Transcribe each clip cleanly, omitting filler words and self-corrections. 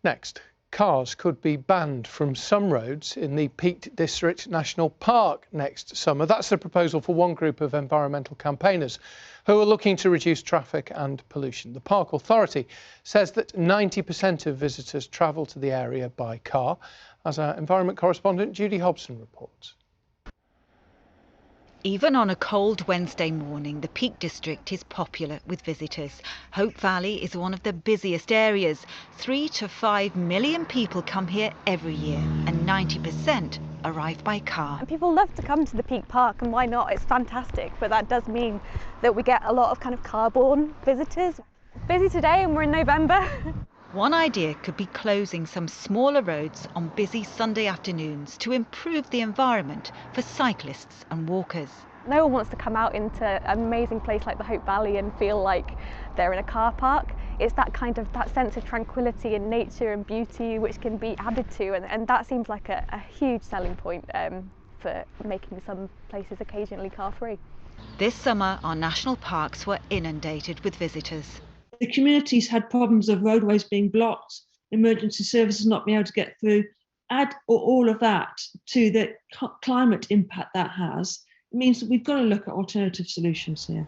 Next, cars could be banned from some roads in the Peak District National Park next summer. That's the proposal for one group of environmental campaigners who are looking to reduce traffic and pollution. The Park Authority says that 90% of visitors travel to the area by car, as our environment correspondent Judy Hobson reports. Even on a cold Wednesday morning, the Peak District is popular with visitors. Hope Valley is one of the busiest areas. 3 to 5 million people come here every year, and 90% arrive by car. And people love to come to the Peak Park, and why not? It's fantastic, but that does mean that we get a lot of kind of car-borne visitors. Busy today and we're in November. One idea could be closing some smaller roads on busy Sunday afternoons to improve the environment for cyclists and walkers. No one wants to come out into an amazing place like the Hope Valley and feel like they're in a car park. It's that sense of tranquility and nature and beauty which can be added to, and that seems like a huge selling point for making some places occasionally car-free. This summer, our national parks were inundated with visitors. The community's had problems of roadways being blocked, emergency services not being able to get through. Add all of that to the climate impact that has, it means that we've got to look at alternative solutions here.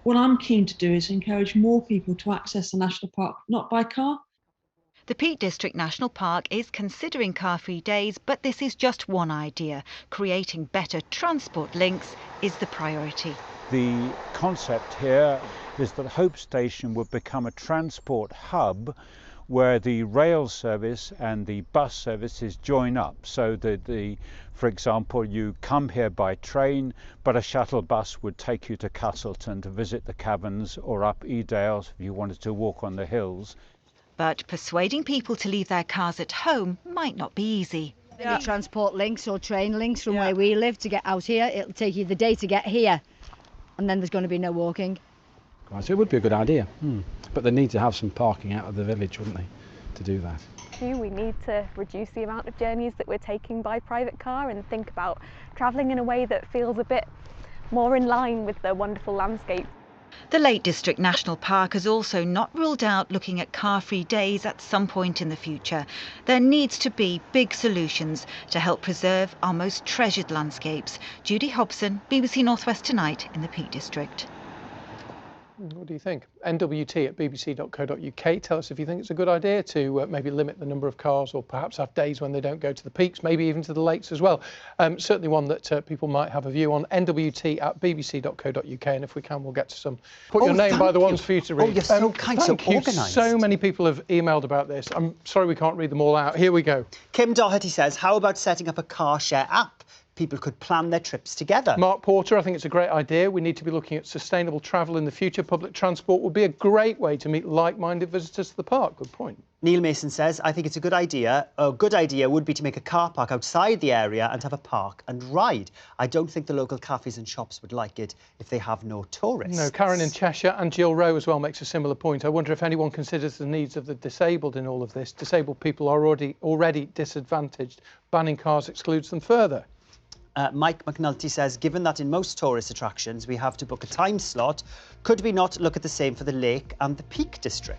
What I'm keen to do is encourage more people to access the national park, not by car. The Peak District National Park is considering car-free days, but this is just one idea. Creating better transport links is the priority. The concept here is that Hope Station would become a transport hub where the rail service and the bus services join up, so that for example, you come here by train, but a shuttle bus would take you to Castleton to visit the caverns, or up Edales if you wanted to walk on the hills. But persuading people to leave their cars at home might not be easy. Yeah. Transport links or train links from where we live to get out here. It'll take you the day to get here, and then there's going to be no walking. So it would be a good idea, but they need to have some parking out of the village, wouldn't they, to do that? We need to reduce the amount of journeys that we're taking by private car and think about travelling in a way that feels a bit more in line with the wonderful landscape. The Lake District National Park has also not ruled out looking at car-free days at some point in the future. There needs to be big solutions to help preserve our most treasured landscapes. Judy Hobson, BBC North West Tonight in the Peak District. What do you think? nwt@bbc.co.uk. Tell us if you think it's a good idea to maybe limit the number of cars, or perhaps have days when they don't go to the peaks, maybe even to the lakes as well. Certainly one that people might have a view on. nwt@bbc.co.uk, and if we can, we'll get to some. Put your name by the ones for you to read. Oh, you're so kind, so organised. So many people have emailed about this. I'm sorry we can't read them all out. Here we go. Kim Doherty says, how about setting up a car share app? People could plan their trips together. Mark Porter, I think it's a great idea. We need to be looking at sustainable travel in the future. Public transport would be a great way to meet like-minded visitors to the park. Good point. Neil Mason says, I think it's a good idea. A good idea would be to make a car park outside the area and have a park and ride. I don't think the local cafes and shops would like it if they have no tourists. No, Karen in Cheshire and Jill Rowe as well makes a similar point. I wonder if anyone considers the needs of the disabled in all of this. Disabled people are already disadvantaged. Banning cars excludes them further. Mike McNulty says, given that in most tourist attractions we have to book a time slot, could we not look at the same for the Lake and the Peak District?